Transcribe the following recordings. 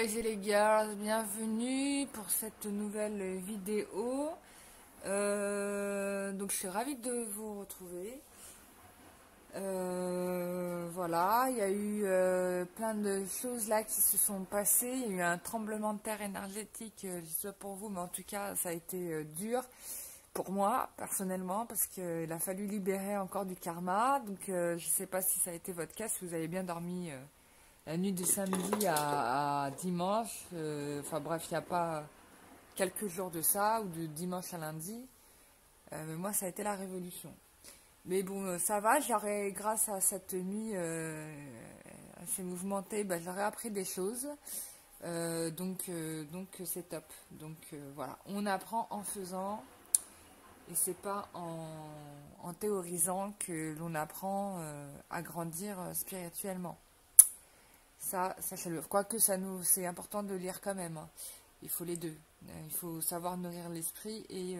boys et les girls, bienvenue pour cette nouvelle vidéo. Donc je suis ravie de vous retrouver. Voilà, il y a eu plein de choses là qui se sont passées. Il y a eu un tremblement de terre énergétique, je sais pas pour vous, mais en tout cas ça a été dur pour moi personnellement parce qu'il a fallu libérer encore du karma. Donc je sais pas si ça a été votre cas, si vous avez bien dormi. La nuit de samedi à dimanche, enfin bref, il n'y a pas quelques jours de ça, ou de dimanche à lundi, mais moi ça a été la révolution. Mais bon, ça va, grâce à cette nuit assez mouvementée, j'aurais appris des choses, donc c'est top. Donc voilà, on apprend en faisant, et c'est pas en théorisant que l'on apprend à grandir spirituellement. Ça quoique c'est important de lire quand même, hein. Il faut les deux. Il faut savoir nourrir l'esprit et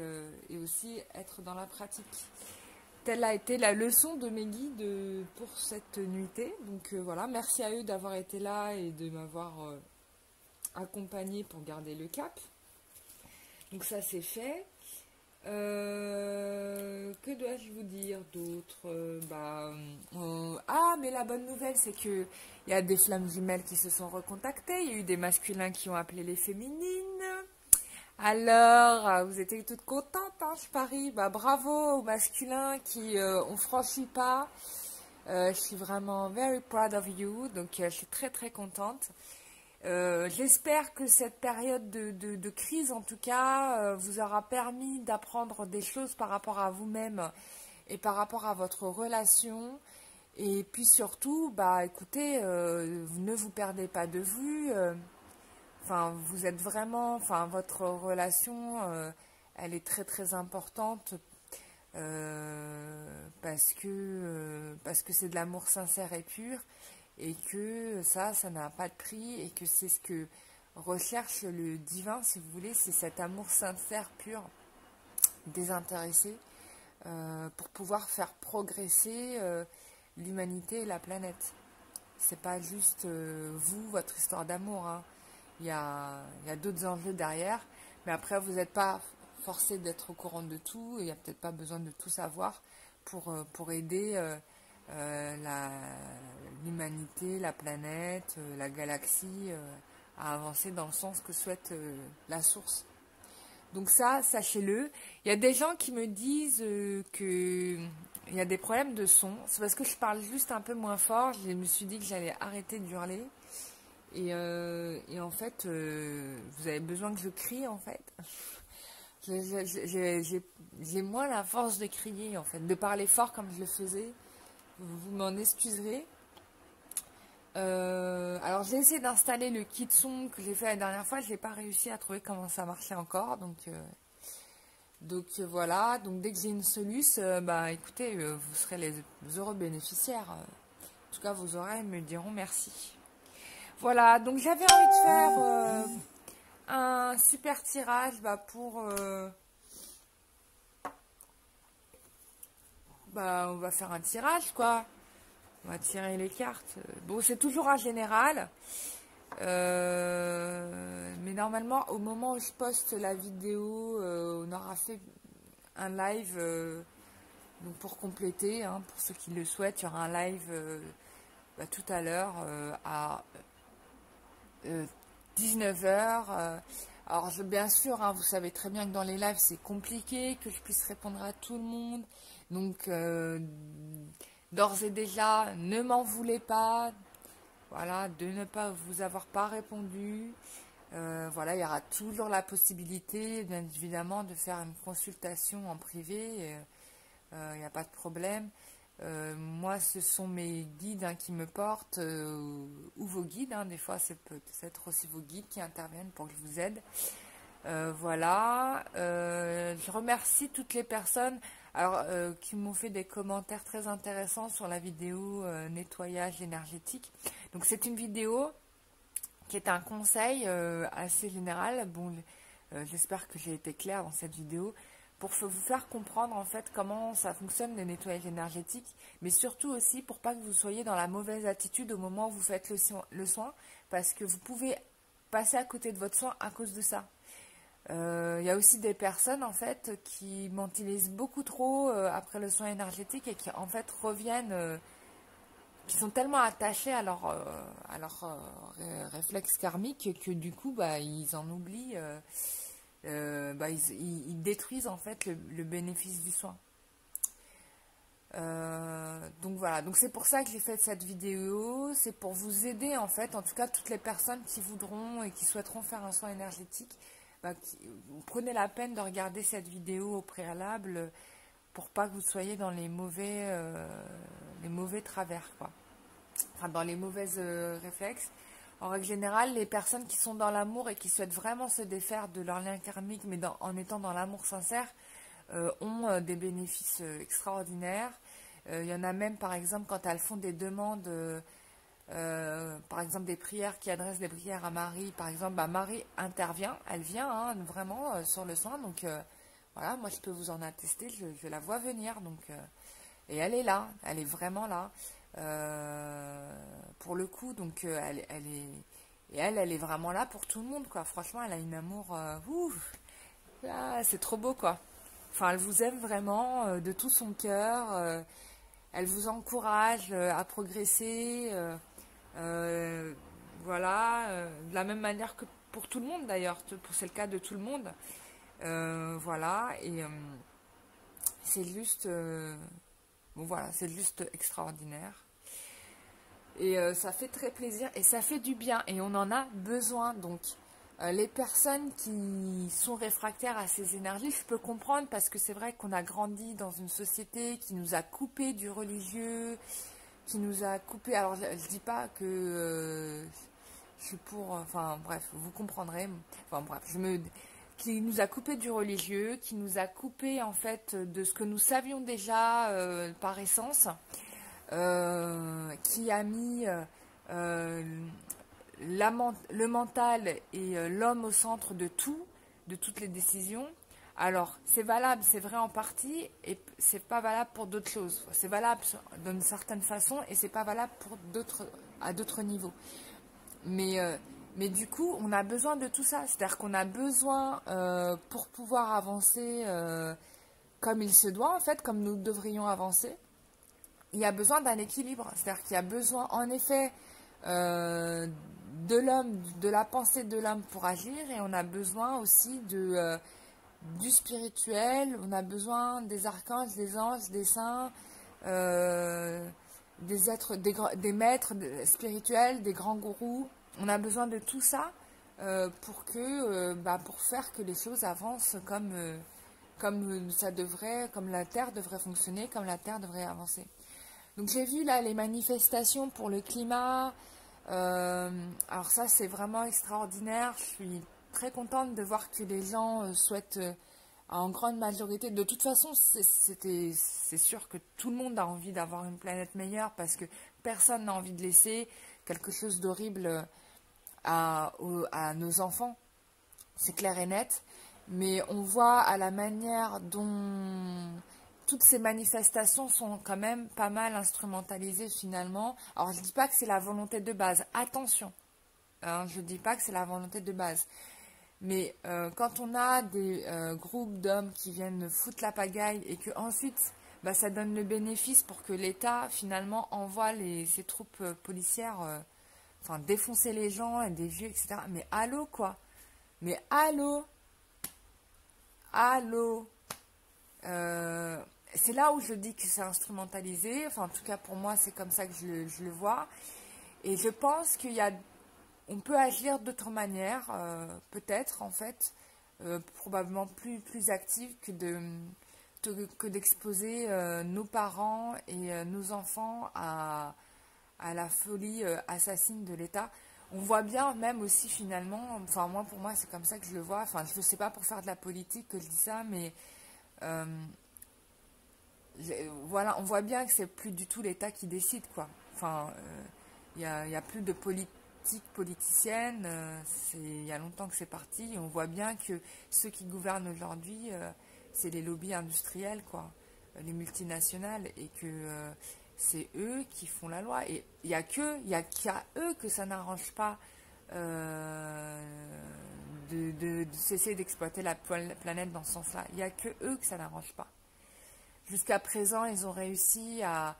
aussi être dans la pratique. Telle a été la leçon de mes guides pour cette nuitée. Donc voilà, merci à eux d'avoir été là et de m'avoir accompagné pour garder le cap. Donc ça c'est fait. Que dois-je vous dire d'autre? Ah, mais la bonne nouvelle, c'est que il y a des flammes jumelles qui se sont recontactées. Il y a eu des masculins qui ont appelé les féminines. Alors, vous étiez toutes contentes, hein, je parie. Bravo aux masculins qui ont franchi le pas. Je suis vraiment very proud of you. Donc, je suis très très contente. J'espère que cette période de crise, en tout cas, vous aura permis d'apprendre des choses par rapport à vous-même et par rapport à votre relation. Et puis surtout, écoutez, ne vous perdez pas de vue. Vous êtes vraiment, votre relation, elle est très très importante parce que c'est de l'amour sincère et pur. Et que ça n'a pas de prix, et que c'est ce que recherche le divin, si vous voulez, c'est cet amour sincère, pur, désintéressé, pour pouvoir faire progresser l'humanité et la planète. C'est pas juste vous, votre histoire d'amour, hein. Il y a d'autres enjeux derrière, mais après vous n'êtes pas forcé d'être au courant de tout, et il n'y a peut-être pas besoin de tout savoir pour aider l'humanité, la planète, la galaxie à avancer dans le sens que souhaite la source. Donc ça, sachez-le. Il y a des gens qui me disent qu'il y a des problèmes de son. C'est parce que je parle juste un peu moins fort. Je me suis dit que j'allais arrêter d'hurler. Et en fait, vous avez besoin que je crie, en fait. J'ai moins la force de crier, en fait, de parler fort comme je le faisais. Vous m'en excuserez. Alors j'ai essayé d'installer le kit son que j'ai fait la dernière fois. Je n'ai pas réussi à trouver comment ça marchait encore. Donc voilà. Donc dès que j'ai une soluce, écoutez, vous serez les heureux bénéficiaires. En tout cas, vos oreilles me diront merci. Voilà. Donc j'avais envie de faire un super tirage pour... on va faire un tirage, quoi. On va tirer les cartes. Bon, c'est toujours un général. Mais normalement, au moment où je poste la vidéo, on aura fait un live. Donc pour compléter, hein, pour ceux qui le souhaitent, il y aura un live tout à l'heure à 19h. Alors bien sûr, hein, vous savez très bien que dans les lives, c'est compliqué, que je puisse répondre à tout le monde. Donc... d'ores et déjà, ne m'en voulez pas, voilà, de ne pas vous avoir pas répondu. Voilà, il y aura toujours la possibilité, bien évidemment, de faire une consultation en privé. Il n'y a pas de problème. Moi, ce sont mes guides, hein, qui me portent, ou vos guides, hein, des fois, c'est peut-être aussi vos guides qui interviennent pour que je vous aide. Voilà. Je remercie toutes les personnes qui m'ont fait des commentaires très intéressants sur la vidéo nettoyage énergétique. Donc c'est une vidéo qui est un conseil assez général. Bon, j'espère que j'ai été claire dans cette vidéo pour vous faire comprendre en fait comment ça fonctionne les nettoyages énergétiques, mais surtout aussi pour pas que vous soyez dans la mauvaise attitude au moment où vous faites le soin, parce que vous pouvez passez à côté de votre soin à cause de ça. Il y a aussi des personnes en fait qui mentalisent beaucoup trop après le soin énergétique et qui en fait reviennent, qui sont tellement attachés à leur réflexe karmique que du coup bah, ils en oublient, bah, ils détruisent en fait le bénéfice du soin. Donc voilà, donc c'est pour ça que j'ai fait cette vidéo, c'est pour vous aider en fait, en tout cas toutes les personnes qui voudront et qui souhaiteront faire un soin énergétique, bah, prenez la peine de regarder cette vidéo au préalable pour pas que vous soyez dans les mauvais travers, quoi. Enfin, dans les mauvaises réflexes. En règle générale, les personnes qui sont dans l'amour et qui souhaitent vraiment se défaire de leur lien karmique, mais en étant dans l'amour sincère, ont des bénéfices extraordinaires. Il y en a même, par exemple, quand elles font des demandes, par exemple des prières, qui adressent des prières à Marie, par exemple, bah, Marie intervient, elle vient hein, vraiment sur le soin, donc voilà, moi je peux vous en attester, je la vois venir, donc, et elle est là, elle est vraiment là, pour le coup, donc elle est vraiment là pour tout le monde, quoi. Franchement, elle a un amour, c'est trop beau, quoi. Enfin, elle vous aime vraiment de tout son cœur, elle vous encourage à progresser, voilà, de la même manière que pour tout le monde d'ailleurs, c'est le cas de tout le monde, voilà, et c'est juste, bon voilà, c'est juste extraordinaire. Et ça fait très plaisir et ça fait du bien et on en a besoin. Donc les personnes qui sont réfractaires à ces énergies, je peux comprendre parce que c'est vrai qu'on a grandi dans une société qui nous a coupé du religieux, qui nous a coupé. Alors je dis pas que je suis pour, enfin bref, vous comprendrez. Enfin bref, qui nous a coupé du religieux, qui nous a coupé en fait de ce que nous savions déjà par essence. Qui a mis le mental et l'homme au centre de tout, de toutes les décisions. Alors, c'est valable, c'est vrai en partie, et c'est pas valable pour d'autres choses. C'est valable d'une certaine façon, et c'est pas valable pour à d'autres niveaux. Mais du coup, on a besoin de tout ça. C'est-à-dire qu'on a besoin, pour pouvoir avancer comme il se doit, en fait, comme nous devrions avancer, il y a besoin d'un équilibre. C'est-à-dire qu'il y a besoin, en effet, de l'homme, de la pensée de l'homme pour agir, et on a besoin aussi du spirituel, on a besoin des archanges, des anges, des saints, des êtres, des maîtres spirituels, des grands gourous. On a besoin de tout ça pour faire que les choses avancent comme ça devrait, comme la Terre devrait fonctionner, comme la Terre devrait avancer. Donc j'ai vu là les manifestations pour le climat. Alors ça c'est vraiment extraordinaire. Je suis très contente de voir que les gens souhaitent en grande majorité. De toute façon, c'est sûr que tout le monde a envie d'avoir une planète meilleure parce que personne n'a envie de laisser quelque chose d'horrible à nos enfants. C'est clair et net. Mais on voit à la manière dont toutes ces manifestations sont quand même pas mal instrumentalisées finalement. Alors je ne dis pas que c'est la volonté de base, attention, hein, je ne dis pas que c'est la volonté de base. Mais quand on a des groupes d'hommes qui viennent foutre la pagaille et que ensuite bah, ça donne le bénéfice pour que l'État finalement envoie ses troupes policières défoncer les gens et des vieux, etc. Mais allô quoi? Mais allô? Allô? C'est là où je dis que c'est instrumentalisé, enfin en tout cas pour moi c'est comme ça que je le vois, et je pense on peut agir d'autres manières, peut-être en fait, probablement plus active que d'exposer nos parents et nos enfants à la folie assassine de l'État. On voit bien même aussi finalement, enfin moi pour moi c'est comme ça que je le vois, enfin je ne sais pas pour faire de la politique que je dis ça, mais voilà, on voit bien que c'est plus du tout l'État qui décide, quoi. Enfin, il y a plus de politique politicienne, il y a longtemps que c'est parti, et on voit bien que ceux qui gouvernent aujourd'hui, c'est les lobbies industriels, quoi, les multinationales, et que c'est eux qui font la loi. Et il y a qu'à eux que ça n'arrange pas de cesser d'exploiter la planète dans ce sens-là. Il n'y a que eux que ça n'arrange pas. Jusqu'à présent, ils ont réussi à,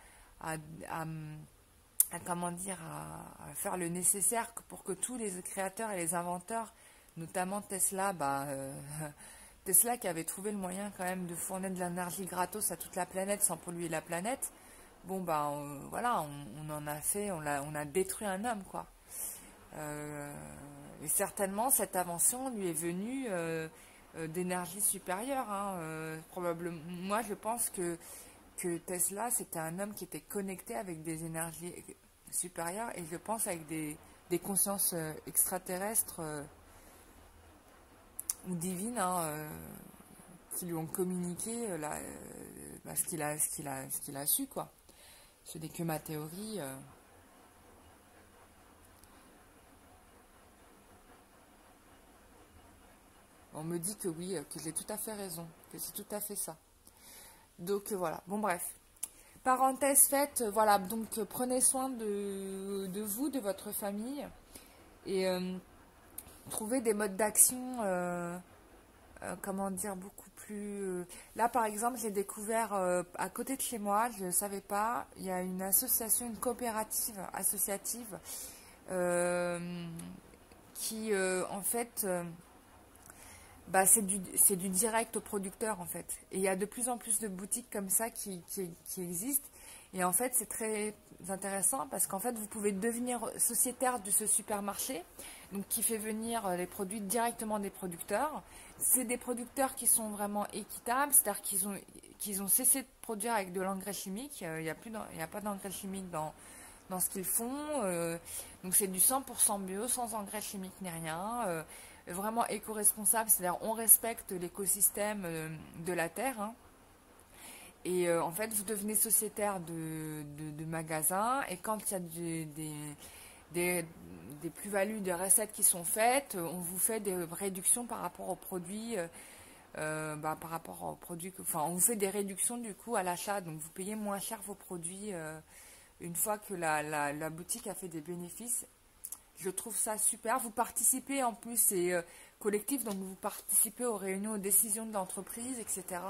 comment dire, à faire le nécessaire pour que tous les créateurs et les inventeurs, notamment Tesla, Tesla qui avait trouvé le moyen quand même de fournir de l'énergie gratos à toute la planète sans polluer la planète. Bon voilà, on en a fait, on a détruit un homme, quoi. Et certainement cette invention lui est venue d'énergie supérieure, hein, probablement. Moi je pense que Tesla c'était un homme qui était connecté avec des énergies supérieures, et je pense avec des consciences extraterrestres ou divines, hein, qui lui ont communiqué ce qu'il a su, quoi. Ce n'est que ma théorie. On me dit que oui, que j'ai tout à fait raison, que c'est tout à fait ça. Donc voilà, bon bref. Parenthèse faite, voilà, donc prenez soin de vous, de votre famille, et trouvez des modes d'action, comment dire, beaucoup plus... Là par exemple, j'ai découvert à côté de chez moi, je ne savais pas, il y a une association, une coopérative associative qui en fait... c'est du direct au producteur en fait. Et il y a de plus en plus de boutiques comme ça qui existent. Et en fait, c'est très intéressant parce qu'en fait, vous pouvez devenir sociétaire de ce supermarché, donc qui fait venir les produits directement des producteurs. C'est des producteurs qui sont vraiment équitables, c'est-à-dire qu'ils ont cessé de produire avec de l'engrais chimique. Il n'y a pas d'engrais chimique dans ce qu'ils font. Donc c'est du 100% bio, sans engrais chimique ni rien. Vraiment éco-responsable, c'est-à-dire on respecte l'écosystème de la Terre, hein. Et en fait, vous devenez sociétaire de magasins, et quand il y a des plus-values, des recettes qui sont faites, on vous fait des réductions par rapport aux produits, enfin, on vous fait des réductions du coup à l'achat, donc vous payez moins cher vos produits une fois que la boutique a fait des bénéfices. Je trouve ça super. Vous participez en plus, c'est collectif, donc vous participez aux réunions, aux décisions de l'entreprise, etc.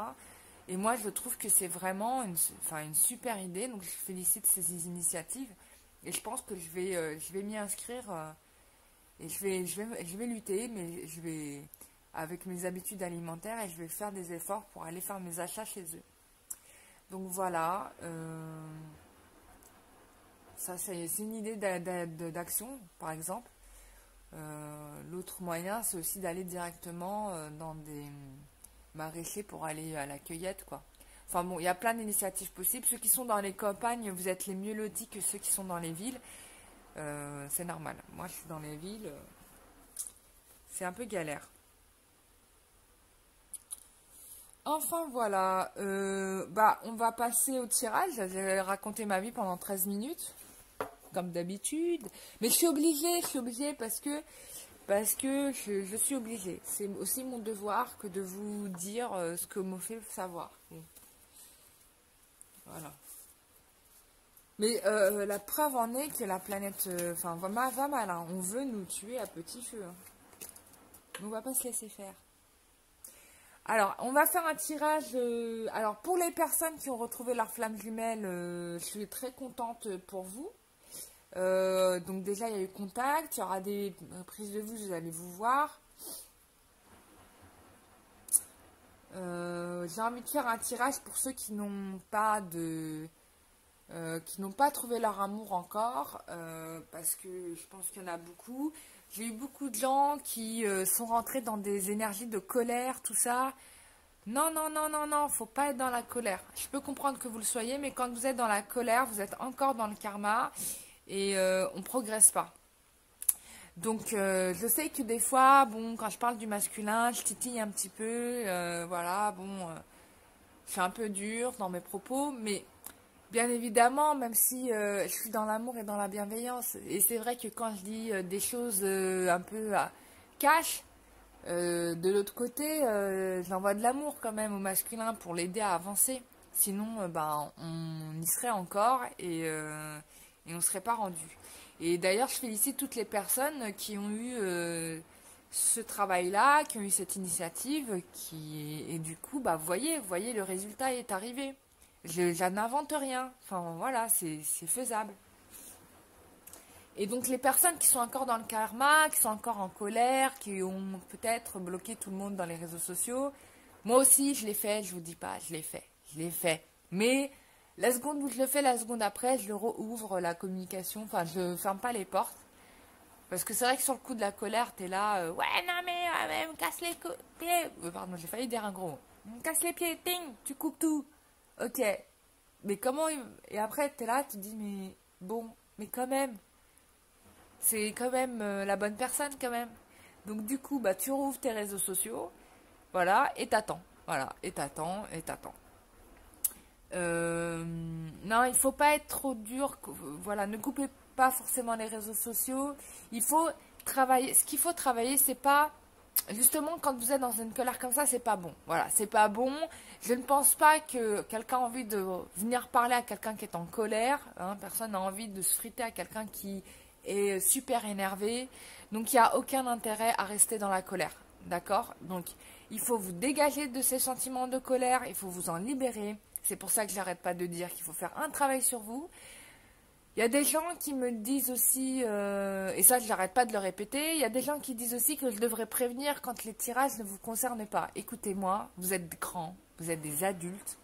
Et moi, je trouve que c'est vraiment une super idée. Donc, je félicite ces initiatives. Et je pense que je vais m'y inscrire et je vais lutter, mais je vais avec mes habitudes alimentaires, et je vais faire des efforts pour aller faire mes achats chez eux. Donc voilà. Ça, c'est une idée d'action, par exemple. L'autre moyen, c'est aussi d'aller directement dans des maraîchers pour aller à la cueillette, quoi. Enfin bon, il y a plein d'initiatives possibles. Ceux qui sont dans les campagnes, vous êtes les mieux lotis que ceux qui sont dans les villes. C'est normal. Moi, je suis dans les villes. C'est un peu galère. Enfin, voilà. On va passer au tirage. J'ai raconté ma vie pendant 13 minutes. Comme d'habitude, mais je suis obligée parce que je suis obligée. C'est aussi mon devoir que de vous dire ce que me fait savoir. Bon. Voilà. Mais la preuve en est que la planète, va mal, hein. On veut nous tuer à petit feu, hein. On va pas se laisser faire. Alors, on va faire un tirage. Alors, pour les personnes qui ont retrouvé leur flamme jumelle, je suis très contente pour vous. Donc déjà il y a eu contact, il y aura des prises de vue, vous allez vous voir. J'ai envie de faire un tirage pour ceux qui n'ont pas trouvé leur amour encore, parce que je pense qu'il y en a beaucoup. J'ai eu beaucoup de gens qui sont rentrés dans des énergies de colère, tout ça. Non, faut pas être dans la colère. Je peux comprendre que vous le soyez, mais quand vous êtes dans la colère, vous êtes encore dans le karma. Et on ne progresse pas. Donc, je sais que des fois, bon, quand je parle du masculin, je titille un petit peu. Voilà, bon, je suis un peu dure dans mes propos. Mais bien évidemment, même si je suis dans l'amour et dans la bienveillance. Et c'est vrai que quand je dis des choses un peu cash, de l'autre côté, j'envoie de l'amour quand même au masculin pour l'aider à avancer. Sinon, on y serait encore et on ne serait pas rendu. Et d'ailleurs, je félicite toutes les personnes qui ont eu ce travail-là, qui ont eu cette initiative, et du coup, bah, vous voyez, le résultat est arrivé. Je n'invente rien. Enfin, voilà, c'est faisable. Et donc, les personnes qui sont encore dans le karma, qui sont encore en colère, qui ont peut-être bloqué tout le monde dans les réseaux sociaux, moi aussi, je l'ai fait, je vous dis pas, je l'ai fait. Je l'ai fait. Mais la seconde où je le fais, la seconde après, je le rouvre la communication. Enfin, je ferme pas les portes. Parce que c'est vrai que sur le coup de la colère, t'es là, ouais, non mais, me casse les pieds. Pardon, j'ai failli dire un gros mot. Me casse les pieds, ting, tu coupes tout. Ok. Mais comment. Et après, t'es là, tu te dis, mais bon, mais quand même. C'est quand même la bonne personne, quand même. Donc, du coup, bah, tu rouvres tes réseaux sociaux. Voilà, et t'attends. Voilà, et t'attends, et t'attends. Non, il faut pas être trop dur. Voilà, ne coupez pas forcément les réseaux sociaux. Il faut travailler. Ce qu'il faut travailler, c'est pas justement quand vous êtes dans une colère comme ça, c'est pas bon. Voilà, c'est pas bon. Je ne pense pas que quelqu'un a envie de venir parler à quelqu'un qui est en colère. Hein, personne n'a envie de se friter à quelqu'un qui est super énervé. Donc il n'y a aucun intérêt à rester dans la colère. D'accord? Donc il faut vous dégager de ces sentiments de colère. Il faut vous en libérer. C'est pour ça que j'arrête pas de dire qu'il faut faire un travail sur vous. Il y a des gens qui me disent aussi, et ça je n'arrête pas de le répéter, il y a des gens qui disent aussi que je devrais prévenir quand les tirages ne vous concernent pas. Écoutez-moi, vous êtes grands, vous êtes des adultes,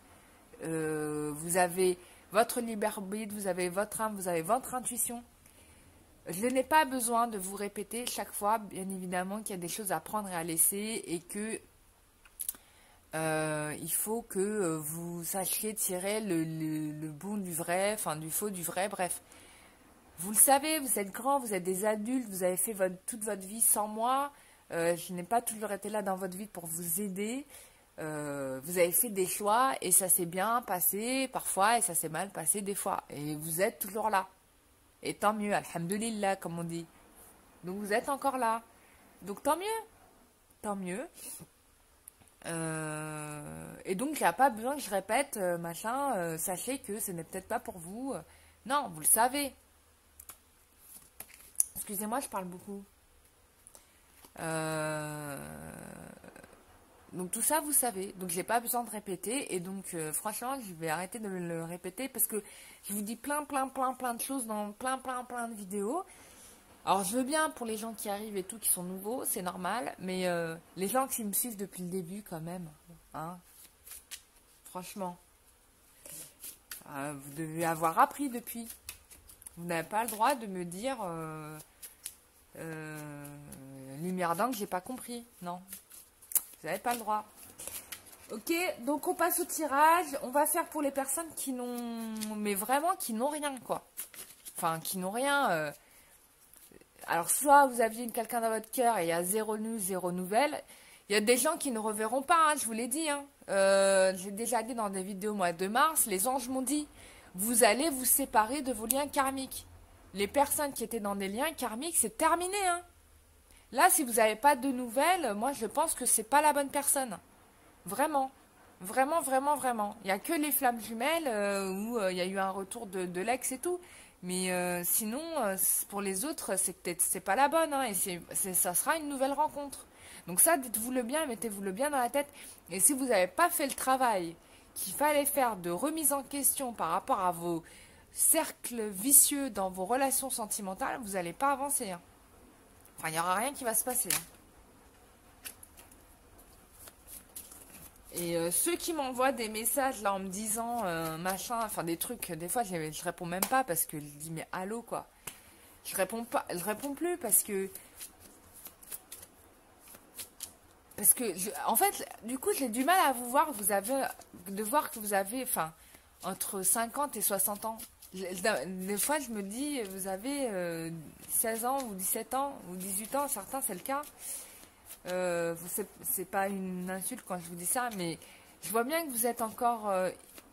vous avez votre libre arbitre, vous avez votre âme, vous avez votre intuition. Je n'ai pas besoin de vous répéter chaque fois, bien évidemment, qu'il y a des choses à prendre et à laisser et que il faut que vous sachiez tirer le bon du vrai, enfin du faux du vrai, bref. Vous le savez, vous êtes grands, vous êtes des adultes, vous avez fait toute votre vie sans moi. Je n'ai pas toujours été là dans votre vie pour vous aider. Vous avez fait des choix et ça s'est bien passé parfois et ça s'est mal passé des fois. Et vous êtes toujours là. Et tant mieux, alhamdulillah, comme on dit. Donc vous êtes encore là. Donc tant mieux. Tant mieux. Et donc, il n'y a pas besoin que je répète, machin, sachez que ce n'est peut-être pas pour vous. Non, vous le savez. Excusez-moi, je parle beaucoup. Donc, tout ça, vous savez. Donc, j'ai pas besoin de répéter. Et donc, franchement, je vais arrêter de le répéter parce que je vous dis plein de choses dans plein de vidéos. Alors, je veux bien pour les gens qui arrivent et tout, qui sont nouveaux, c'est normal. Mais les gens qui me suivent depuis le début, quand même, hein, franchement, vous devez avoir appris depuis. Vous n'avez pas le droit de me dire lumière d'angle, j'ai pas compris. Non, vous n'avez pas le droit. Ok, donc on passe au tirage. On va faire pour les personnes qui n'ont, mais vraiment qui n'ont rien, quoi. Enfin, qui n'ont rien. Alors, soit vous aviez quelqu'un dans votre cœur et il y a zéro news, zéro nouvelle. Il y a des gens qui ne reverront pas, hein, je vous l'ai dit. Hein. J'ai déjà dit dans des vidéos au mois de mars, les anges m'ont dit, vous allez vous séparer de vos liens karmiques. Les personnes qui étaient dans des liens karmiques, c'est terminé. Hein. Là, si vous n'avez pas de nouvelles, moi je pense que c'est pas la bonne personne. Vraiment. Vraiment. Il n'y a que les flammes jumelles où il y a eu un retour de l'ex et tout. Mais sinon, pour les autres, c'est peut-être c'est pas la bonne. Hein, et ça sera une nouvelle rencontre. Donc ça, dites-vous-le bien, mettez-vous-le bien dans la tête. Et si vous n'avez pas fait le travail qu'il fallait faire de remise en question par rapport à vos cercles vicieux dans vos relations sentimentales, vous n'allez pas avancer. Hein. Enfin, il n'y aura rien qui va se passer. Hein. Et ceux qui m'envoient des messages là en me disant machin, enfin des trucs, des fois je réponds même pas parce que je dis mais allô quoi. Je réponds pas, je réponds plus parce que en fait, du coup, j'ai du mal à vous voir. De voir que vous avez, enfin, entre 50 et 60 ans. Des fois, je me dis, vous avez 16 ans ou 17 ans ou 18 ans, certains, c'est le cas. C'est pas une insulte quand je vous dis ça, mais je vois bien que vous êtes encore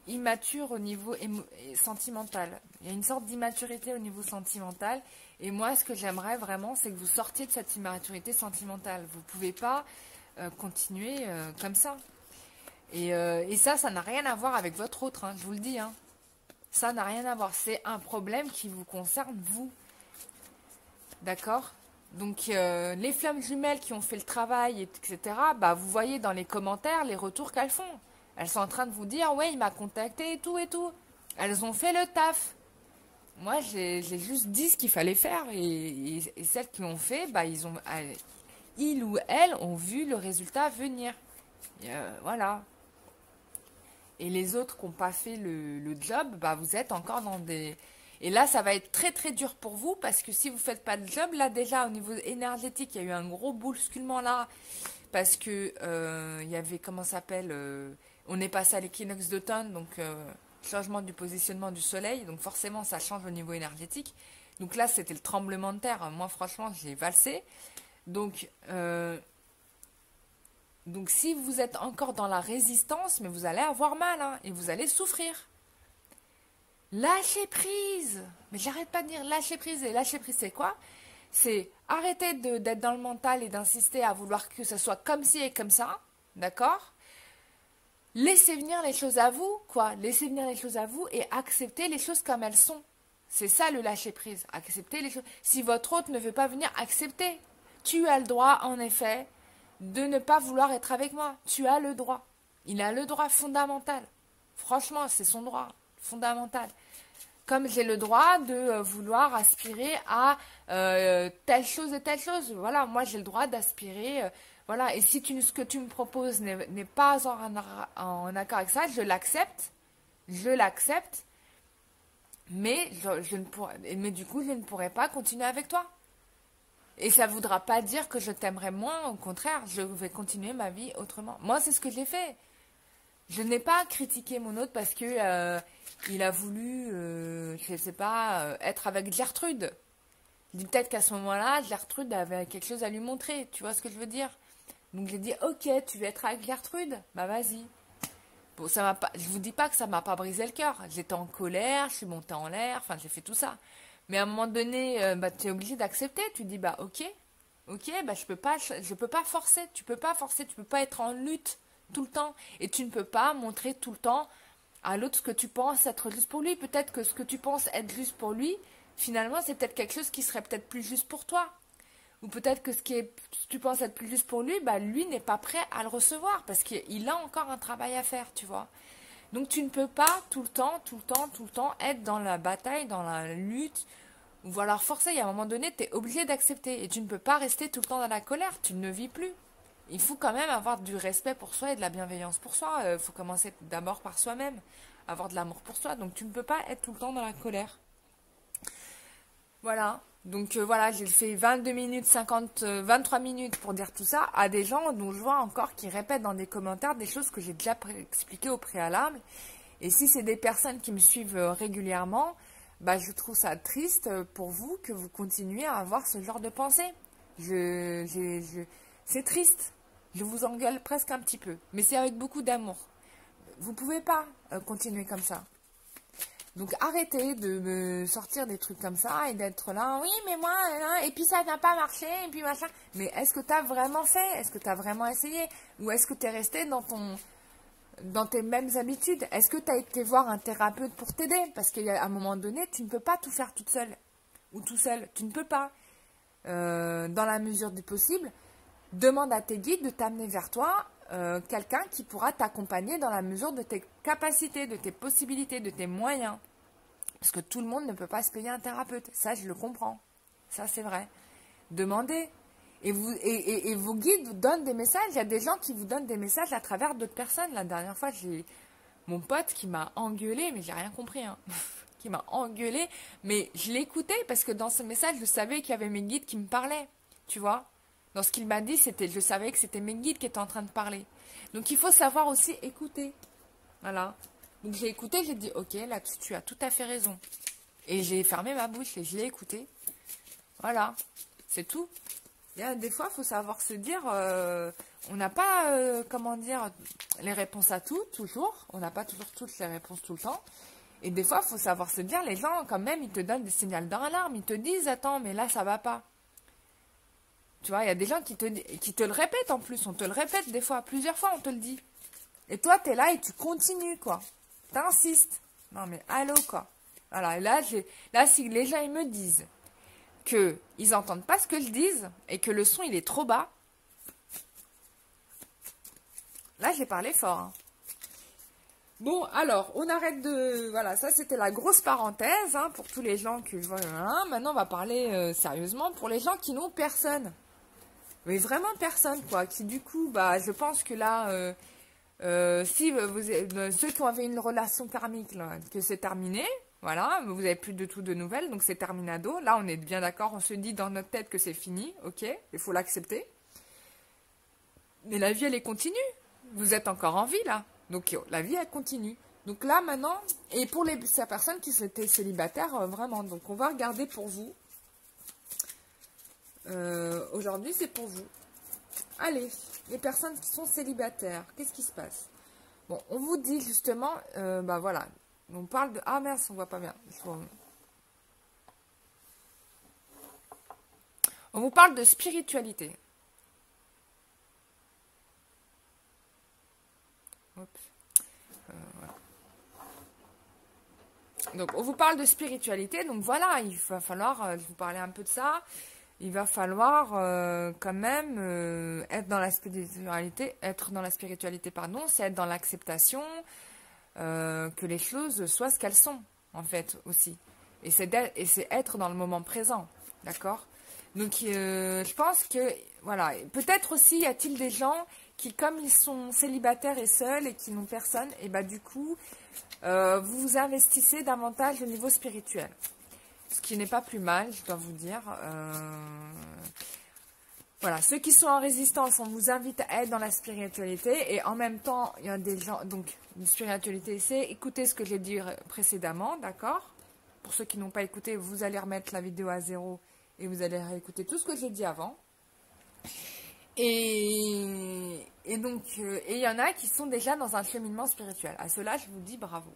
immature au niveau sentimental. Il y a une sorte d'immaturité au niveau sentimental. Et moi, ce que j'aimerais vraiment, c'est que vous sortiez de cette immaturité sentimentale. Vous pouvez pas continuer comme ça. Et ça n'a rien à voir avec votre autre, hein, je vous le dis. Hein. Ça n'a rien à voir. C'est un problème qui vous concerne, vous. D'accord? Donc, les flammes jumelles qui ont fait le travail, etc., bah, vous voyez dans les commentaires les retours qu'elles font. Elles sont en train de vous dire, ouais, il m'a contacté et tout et tout. Elles ont fait le taf. Moi, j'ai juste dit ce qu'il fallait faire. Et celles qui ont fait, bah, ils ou elles ont vu le résultat venir. Et, voilà. Et les autres qui n'ont pas fait le job, bah, vous êtes encore dans des... Et là, ça va être très très dur pour vous parce que si vous ne faites pas de job, là déjà au niveau énergétique, il y a eu un gros bousculement là parce que il y avait, comment ça s'appelle, on est passé à l'équinoxe d'automne, donc changement du positionnement du soleil, donc forcément ça change au niveau énergétique. Donc là, c'était le tremblement de terre. Moi, franchement, j'ai valsé. Donc, donc si vous êtes encore dans la résistance, mais vous allez avoir mal hein, et vous allez souffrir. Lâcher prise. Mais j'arrête pas de dire lâcher prise. Et lâcher prise, c'est quoi? C'est arrêter d'être dans le mental et d'insister à vouloir que ce soit comme ci et comme ça. D'accord? Laissez venir les choses à vous, quoi. Laissez venir les choses à vous et accepter les choses comme elles sont. C'est ça le lâcher prise. Accepter les choses. Si votre hôte ne veut pas venir, accepter. Tu as le droit, en effet, de ne pas vouloir être avec moi. Tu as le droit. Il a le droit fondamental. Franchement, c'est son droit fondamental. Comme j'ai le droit de vouloir aspirer à telle chose et telle chose. Voilà, moi j'ai le droit d'aspirer. Voilà, et si ce que tu me proposes n'est pas en accord avec ça, je l'accepte. Je l'accepte. Mais, mais du coup, je ne pourrai pas continuer avec toi. Et ça ne voudra pas dire que je t'aimerai moins. Au contraire, je vais continuer ma vie autrement. Moi, c'est ce que j'ai fait. Je n'ai pas critiqué mon hôte parce que il a voulu, je ne sais pas, être avec Gertrude. Je dis peut-être qu'à ce moment-là, Gertrude avait quelque chose à lui montrer. Tu vois ce que je veux dire? Donc j'ai dit, ok, tu veux être avec Gertrude? Bah vas-y. Bon, ça m'a pas, je vous dis pas que ça m'a pas brisé le cœur. J'étais en colère, je suis montée en l'air, enfin j'ai fait tout ça. Mais à un moment donné, bah, tu es obligé d'accepter. Tu dis, bah ok, bah je peux pas forcer. Tu peux pas forcer, tu peux pas être en lutte tout le temps. Et tu ne peux pas montrer tout le temps à l'autre ce que tu penses être juste pour lui. Peut-être que ce que tu penses être juste pour lui, finalement, c'est peut-être quelque chose qui serait peut-être plus juste pour toi. Ou peut-être que ce que tu penses être plus juste pour lui, bah lui n'est pas prêt à le recevoir parce qu'il a encore un travail à faire, tu vois. Donc tu ne peux pas tout le temps être dans la bataille, dans la lutte, ou alors forcer. Il y a un moment donné, tu es obligé d'accepter. Et tu ne peux pas rester tout le temps dans la colère, tu ne vis plus. Il faut quand même avoir du respect pour soi et de la bienveillance pour soi. Il faut commencer d'abord par soi-même, avoir de l'amour pour soi. Donc tu ne peux pas être tout le temps dans la colère. Voilà. Donc voilà, j'ai fait 22 minutes, 23 minutes pour dire tout ça à des gens dont je vois encore qui répètent dans des commentaires des choses que j'ai déjà expliquées au préalable. Et si c'est des personnes qui me suivent régulièrement, bah, je trouve ça triste pour vous que vous continuez à avoir ce genre de pensée. C'est triste. Je vous engueule presque un petit peu. Mais c'est avec beaucoup d'amour. Vous pouvez pas continuer comme ça. Donc arrêtez de me sortir des trucs comme ça et d'être là, oui mais moi, et puis ça n'a pas marché, et puis machin. Mais est-ce que tu as vraiment fait? Est-ce que tu as vraiment essayé? Ou est-ce que tu es resté dans tes mêmes habitudes? Est-ce que tu as été voir un thérapeute pour t'aider? Parce qu'à un moment donné, tu ne peux pas tout faire toute seule. Ou tout seul, tu ne peux pas. Dans la mesure du possible, demande à tes guides de t'amener vers toi quelqu'un qui pourra t'accompagner dans la mesure de tes capacités, de tes possibilités, de tes moyens. Parce que tout le monde ne peut pas se payer un thérapeute. Ça, je le comprends. Ça, c'est vrai. Demandez. Et vos guides vous donnent des messages. Il y a des gens qui vous donnent des messages à travers d'autres personnes. La dernière fois, j'ai mon pote qui m'a engueulé, mais j'ai rien compris. Hein. Qui m'a engueulé. Mais je l'écoutais parce que dans ce message, je savais qu'il y avait mes guides qui me parlaient. Tu vois? Dans ce qu'il m'a dit, je savais que c'était mes guides qui étaient en train de parler. Donc il faut savoir aussi écouter. Voilà. Donc j'ai écouté, j'ai dit, ok, là tu as tout à fait raison. Et j'ai fermé ma bouche et je l'ai écouté. Voilà. C'est tout. Des fois, il faut savoir se dire, on n'a pas, comment dire, les réponses à tout, toujours. On n'a pas toujours toutes les réponses tout le temps. Et des fois, il faut savoir se dire, les gens, quand même, ils te donnent des signaux d'alarme. Ils te disent, attends, mais là, ça va pas. Tu vois, il y a des gens qui te le répètent en plus. On te le répète des fois, plusieurs fois, on te le dit. Et toi, tu es là et tu continues, quoi. T'insistes. Non, mais allô, quoi. Voilà, et là, si les gens, ils me disent, qu'ils n'entendent pas ce que je dis et que le son il est trop bas. Là, j'ai parlé fort. Hein. Bon, alors, on arrête de... Voilà, ça c'était la grosse parenthèse hein, pour tous les gens qui... Voilà, maintenant, on va parler sérieusement pour les gens qui n'ont personne. Mais vraiment personne, quoi. Qui du coup, bah, je pense que là... si ceux qui ont eu une relation karmique, là, que c'est terminé, voilà, vous n'avez plus de tout de nouvelles, donc c'est terminado. Là, on est bien d'accord, on se dit dans notre tête que c'est fini, ok, il faut l'accepter. Mais la vie, elle est continue. Vous êtes encore en vie, là. Donc, la vie, elle continue. Donc là, maintenant, et pour ces personnes qui étaient célibataires, vraiment, donc on va regarder pour vous. Aujourd'hui, c'est pour vous. Allez, les personnes qui sont célibataires, qu'est-ce qui se passe? Bon, on vous dit justement, bah voilà, on parle de... Ah mince, on voit pas bien. On vous parle de spiritualité. Voilà. Donc, on vous parle de spiritualité, donc voilà, il va falloir vous parler un peu de ça. Il va falloir quand même être dans la spiritualité, pardon, c'est être dans l'acceptation que les choses soient ce qu'elles sont, en fait, aussi. Et c'est être dans le moment présent, d'accord? Donc, je pense que, voilà, peut-être aussi y a-t-il des gens qui, comme ils sont célibataires et seuls et qui n'ont personne, et bah du coup, vous vous investissez davantage au niveau spirituel. Ce qui n'est pas plus mal, je dois vous dire. Voilà, ceux qui sont en résistance, on vous invite à être dans la spiritualité. Et en même temps, il y a des gens... Donc, une spiritualité, c'est écouter ce que j'ai dit précédemment, d'accord? Pour ceux qui n'ont pas écouté, vous allez remettre la vidéo à 0 et vous allez réécouter tout ce que j'ai dit avant. Et donc, il y en a qui sont déjà dans un cheminement spirituel. À cela, je vous dis bravo.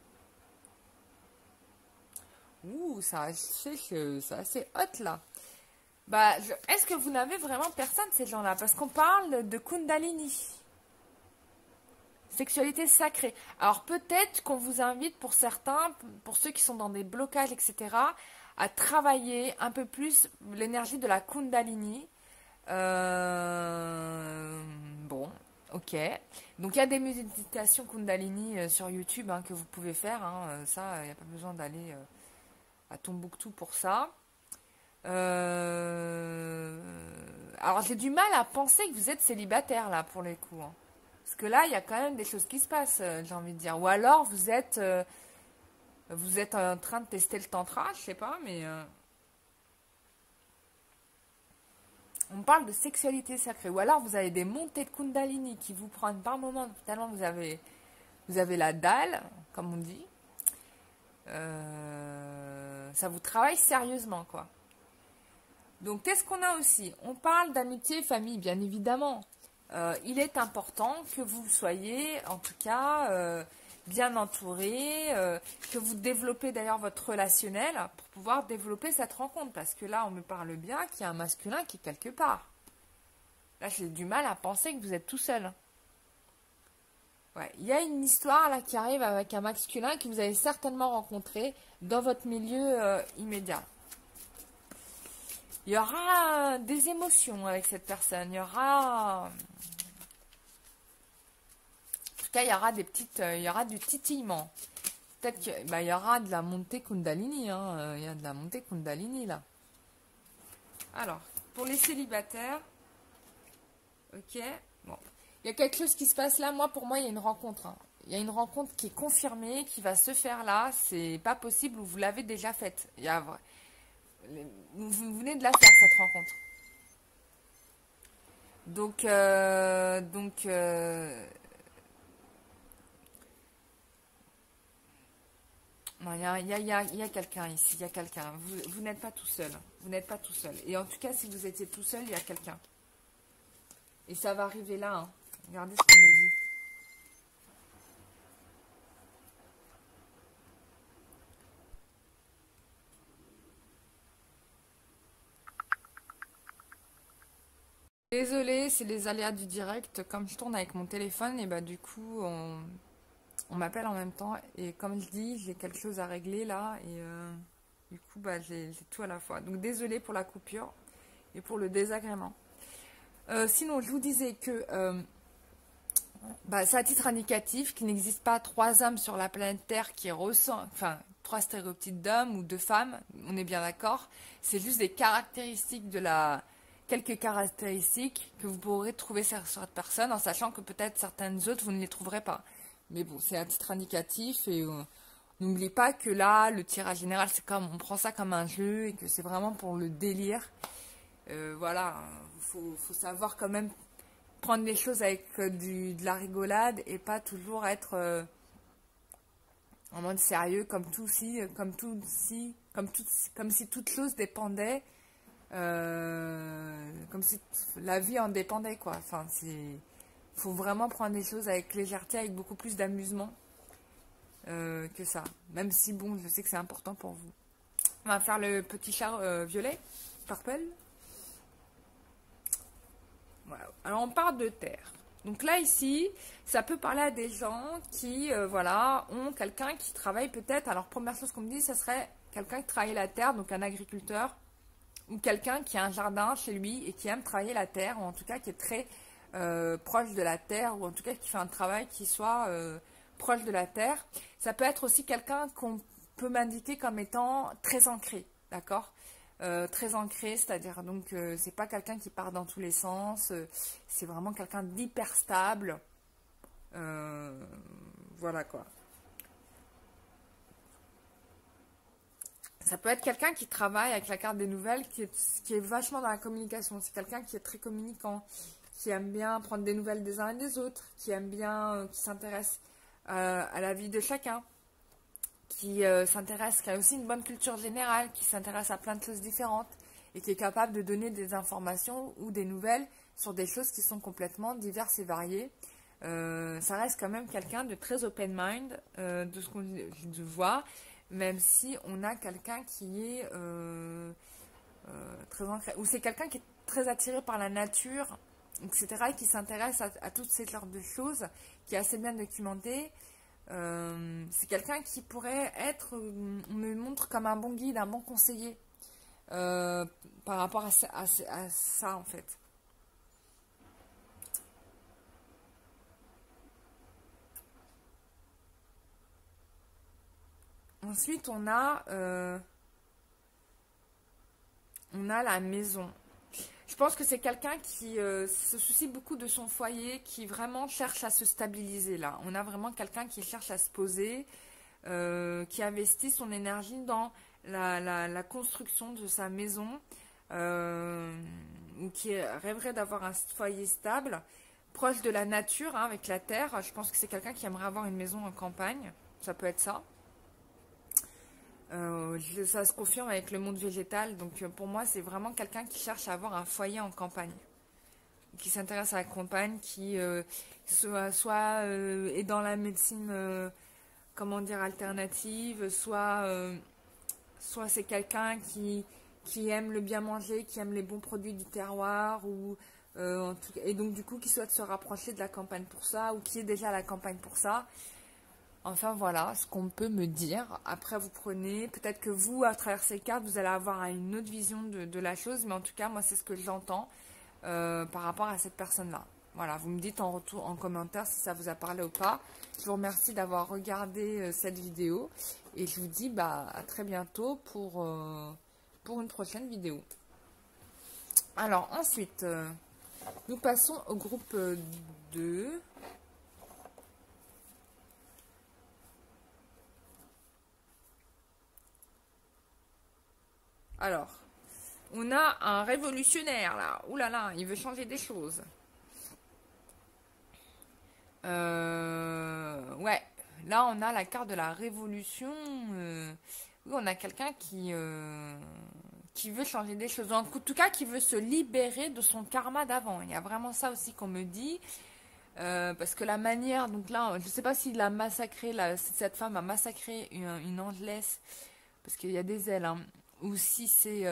Ouh, c'est assez hot là. Bah, est-ce que vous n'avez vraiment personne ces gens-là? Parce qu'on parle de Kundalini. Sexualité sacrée. Alors peut-être qu'on vous invite pour certains, pour ceux qui sont dans des blocages, etc., à travailler un peu plus l'énergie de la Kundalini. Bon, ok. Donc il y a des méditations Kundalini sur YouTube hein, que vous pouvez faire. Hein, ça, il n'y a pas besoin d'aller... à Tombouctou pour ça. Alors j'ai du mal à penser que vous êtes célibataire là pour les coups. Hein. Parce que là, il y a quand même des choses qui se passent, j'ai envie de dire. Ou alors vous êtes en train de tester le tantra, je sais pas, mais... On parle de sexualité sacrée. Ou alors vous avez des montées de Kundalini qui vous prennent par moment, tellement vous avez la dalle, comme on dit. Ça vous travaille sérieusement, quoi. Donc, qu'est-ce qu'on a aussi? On parle d'amitié, famille, bien évidemment. Il est important que vous soyez, en tout cas, bien entouré, que vous développez d'ailleurs votre relationnel pour pouvoir développer cette rencontre. Parce que là, on me parle bien qu'il y a un masculin qui est quelque part. Là, j'ai du mal à penser que vous êtes tout seul. Ouais, il y a une histoire là qui arrive avec un masculin que vous avez certainement rencontré dans votre milieu immédiat. Il y aura des émotions avec cette personne. Il y aura... En tout cas, il y aura il y aura du titillement. Peut-être qu'il y aura de la montée Kundalini. Hein. Il y a de la montée Kundalini là. Alors, pour les célibataires, ok, bon. Il y a quelque chose qui se passe là. Moi, pour moi, il y a une rencontre. Hein. Il y a une rencontre qui est confirmée, qui va se faire là. C'est pas possible ou vous l'avez déjà faite. Vous venez de la faire, cette rencontre. Donc, non, il y a quelqu'un ici. Il y a quelqu'un. Vous n'êtes pas tout seul. Vous n'êtes pas tout seul. Et en tout cas, si vous étiez tout seul, il y a quelqu'un. Et ça va arriver là. Hein. Regardez ce qu'on me dit. Désolée, c'est les aléas du direct. Comme je tourne avec mon téléphone, et bah du coup, on m'appelle en même temps. Et comme je dis, j'ai quelque chose à régler là. Et Du coup, bah, j'ai tout à la fois. Donc, désolée pour la coupure et pour le désagrément. Sinon, je vous disais que bah, c'est à titre indicatif qu'il n'existe pas 3 hommes sur la planète Terre qui ressentent, enfin, 3 stéréotypes d'hommes ou de femmes, on est bien d'accord. C'est juste des caractéristiques quelques caractéristiques que vous pourrez trouver sur cette personne, en sachant que peut-être certaines autres, vous ne les trouverez pas. Mais bon, c'est à titre indicatif et n'oubliez pas que là, le tirage général, on prend ça comme un jeu et que c'est vraiment pour le délire. Voilà, faut savoir quand même prendre les choses avec de la rigolade et pas toujours être en mode sérieux comme si toute chose dépendait, comme si la vie en dépendait quoi. Enfin, faut vraiment prendre les choses avec légèreté, avec beaucoup plus d'amusement que ça. Même si bon, je sais que c'est important pour vous. On va faire le petit chat violet, purple. Voilà. Alors on parle de terre. Donc là ici, ça peut parler à des gens qui voilà, ont quelqu'un qui travaille peut-être. Alors première chose qu'on me dit, ça serait quelqu'un qui travaille la terre, donc un agriculteur, ou quelqu'un qui a un jardin chez lui et qui aime travailler la terre, ou en tout cas qui est très proche de la terre, ou en tout cas qui fait un travail qui soit proche de la terre. Ça peut être aussi quelqu'un qu'on peut m'indiquer comme étant très ancré, d'accord ? Très ancré, c'est-à-dire donc c'est pas quelqu'un qui part dans tous les sens, c'est vraiment quelqu'un d'hyper stable, voilà quoi. Ça peut être quelqu'un qui travaille avec la carte des nouvelles, qui est vachement dans la communication, c'est quelqu'un qui est très communicant, qui aime bien prendre des nouvelles des uns et des autres, qui aime bien, qui s'intéresse à la vie de chacun, qui s'intéresse, qui a aussi une bonne culture générale, qui s'intéresse à plein de choses différentes et qui est capable de donner des informations ou des nouvelles sur des choses qui sont complètement diverses et variées. Ça reste quand même quelqu'un de très open mind, de ce qu'on voit, même si on a quelqu'un qui est très ancré, ou c'est quelqu'un qui est très attiré par la nature, etc., et qui s'intéresse à toutes ces sortes de choses, qui est assez bien documenté. C'est quelqu'un qui pourrait être, on me montre comme un bon guide, un bon conseiller par rapport à ça en fait. Ensuite, on a la maison. Je pense que c'est quelqu'un qui se soucie beaucoup de son foyer, qui vraiment cherche à se stabiliser là. On a vraiment quelqu'un qui cherche à se poser, qui investit son énergie dans la construction de sa maison, ou qui rêverait d'avoir un foyer stable, proche de la nature, hein, avec la terre. Je pense que c'est quelqu'un qui aimerait avoir une maison en campagne. Ça peut être ça. Ça se confirme avec le monde végétal, donc pour moi c'est vraiment quelqu'un qui cherche à avoir un foyer en campagne, qui s'intéresse à la campagne, qui soit est dans la médecine, comment dire, alternative, soit c'est quelqu'un qui aime le bien manger, qui aime les bons produits du terroir, ou et donc du coup qui souhaite se rapprocher de la campagne pour ça, ou qui est déjà à la campagne pour ça. Enfin voilà ce qu'on peut me dire. Après vous prenez, peut-être que vous à travers ces cartes vous allez avoir une autre vision de la chose, mais en tout cas moi c'est ce que j'entends par rapport à cette personne-là. Voilà, vous me dites en retour, en commentaire si ça vous a parlé ou pas. Je vous remercie d'avoir regardé cette vidéo et je vous dis bah, à très bientôt pour une prochaine vidéo. Alors ensuite, nous passons au groupe 2. Alors, on a un révolutionnaire là. Ouh là là, il veut changer des choses. Ouais, là on a la carte de la révolution. Oui, on a quelqu'un qui veut changer des choses. En tout cas, qui veut se libérer de son karma d'avant. Il y a vraiment ça aussi qu'on me dit. Parce que la manière, donc là, je ne sais pas s'il a massacré, cette femme a massacré une angelesse, parce qu'il y a des ailes, hein, ou si c'est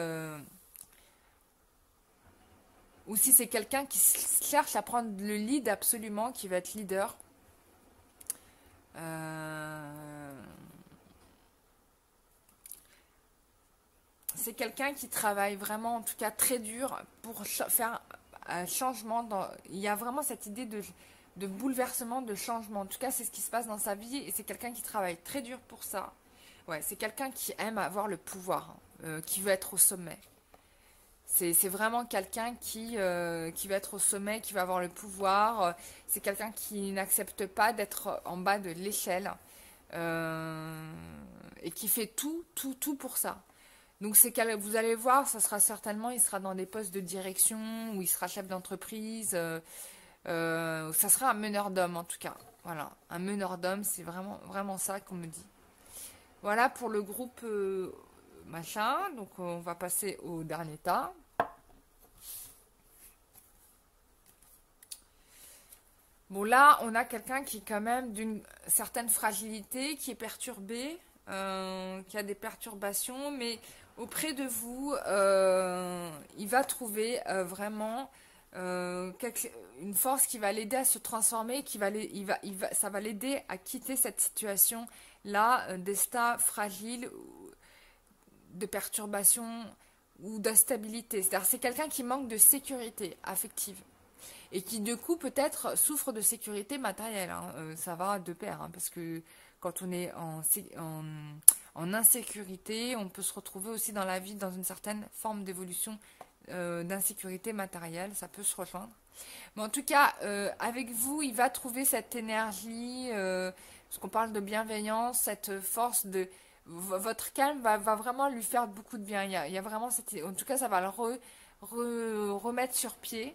quelqu'un qui cherche à prendre le lead absolument, qui va être leader. c'est quelqu'un qui travaille vraiment, en tout cas très dur, pour faire un changement. Il y a vraiment cette idée de bouleversement, de changement. En tout cas, c'est ce qui se passe dans sa vie et c'est quelqu'un qui travaille très dur pour ça. Ouais, c'est quelqu'un qui aime avoir le pouvoir, qui veut être au sommet. C'est vraiment quelqu'un qui va être au sommet, qui va avoir le pouvoir. C'est quelqu'un qui n'accepte pas d'être en bas de l'échelle et qui fait tout pour ça. Donc vous allez voir, ça sera certainement, il sera dans des postes de direction ou il sera chef d'entreprise. Ça sera un meneur d'hommes en tout cas. Voilà, un meneur d'hommes, c'est vraiment ça qu'on me dit. Voilà pour le groupe machin. Donc on va passer au dernier tas. Bon là, on a quelqu'un qui est quand même d'une certaine fragilité, qui est perturbé, qui a des perturbations, mais auprès de vous, il va trouver vraiment une force qui va l'aider à se transformer, ça va l'aider à quitter cette situation-là, d'état fragile, de perturbation ou d'instabilité. C'est-à-dire c'est quelqu'un qui manque de sécurité affective. Et qui du coup peut-être souffre de sécurité matérielle. Ça va de pair, parce que quand on est en insécurité, on peut se retrouver aussi dans la vie dans une certaine forme d'évolution d'insécurité matérielle, ça peut se rejoindre. Mais en tout cas, avec vous, il va trouver cette énergie, parce qu'on parle de bienveillance, cette force de... Votre calme va vraiment lui faire beaucoup de bien. Il y a vraiment cette... En tout cas, ça va le remettre sur pied.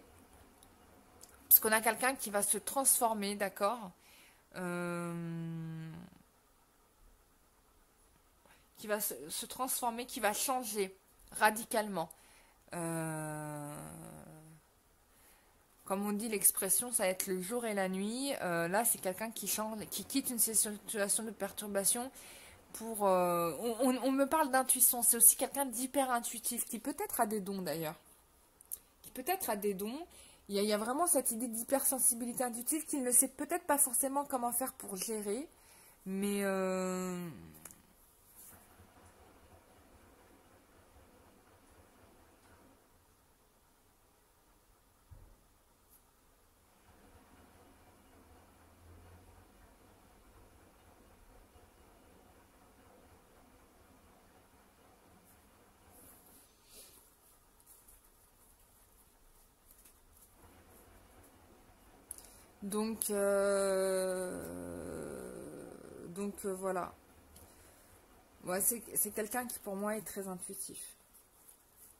Parce qu'on a quelqu'un qui va se transformer, d'accord, qui va se transformer, qui va changer radicalement. Comme on dit l'expression, ça va être le jour et la nuit. Là, c'est quelqu'un qui change, qui quitte une situation de perturbation pour... on me parle d'intuition. C'est aussi quelqu'un d'hyper intuitif, qui peut-être a des dons d'ailleurs. Qui peut-être a des dons. Il y a vraiment cette idée d'hypersensibilité intuitive qu'il ne sait peut-être pas forcément comment faire pour gérer, mais donc voilà. Ouais, c'est quelqu'un qui pour moi est très intuitif.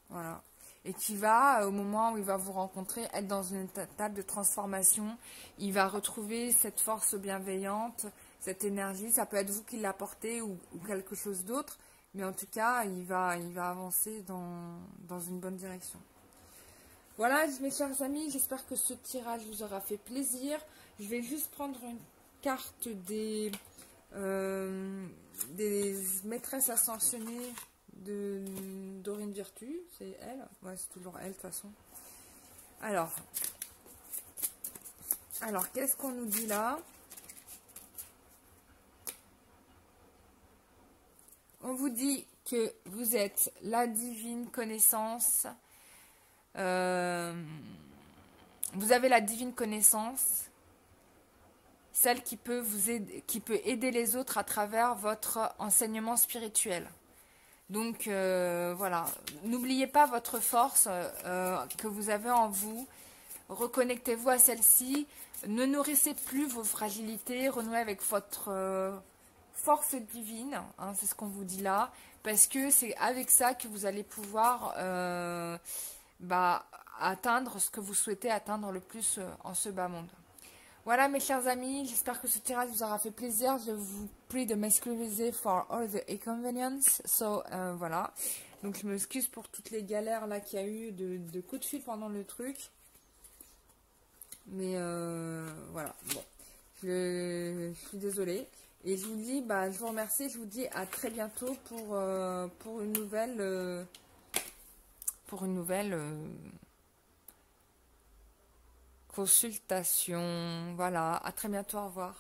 Voilà. Et qui va, au moment où il va vous rencontrer, être dans une étape de transformation. Il va retrouver cette force bienveillante, cette énergie. Ça peut être vous qui l'apportez ou quelque chose d'autre. Mais en tout cas, il va avancer dans une bonne direction. Voilà, mes chers amis, j'espère que ce tirage vous aura fait plaisir. Je vais juste prendre une carte des maîtresses ascensionnées de Dorine Virtue. C'est elle? Ouais, c'est toujours elle de toute façon. Alors qu'est-ce qu'on nous dit là? On vous dit que vous êtes la divine connaissance. Vous avez la divine connaissance, celle qui peut aider les autres à travers votre enseignement spirituel. Donc voilà, n'oubliez pas votre force que vous avez en vous. Reconnectez-vous à celle-ci. Ne nourrissez plus vos fragilités. Renouez avec votre force divine. C'est ce qu'on vous dit là. Parce que c'est avec ça que vous allez pouvoir atteindre ce que vous souhaitez atteindre le plus en ce bas monde. Voilà mes chers amis, j'espère que ce tirage vous aura fait plaisir. Je vous prie de m'excuser for all the inconvenience. Voilà. Donc je m'excuse pour toutes les galères là qu'il y a eu de coups de fil pendant le truc. Mais voilà. Bon. Je suis désolée. Et je vous dis, je vous remercie. Je vous dis à très bientôt pour une nouvelle... consultation. Voilà, à très bientôt, au revoir.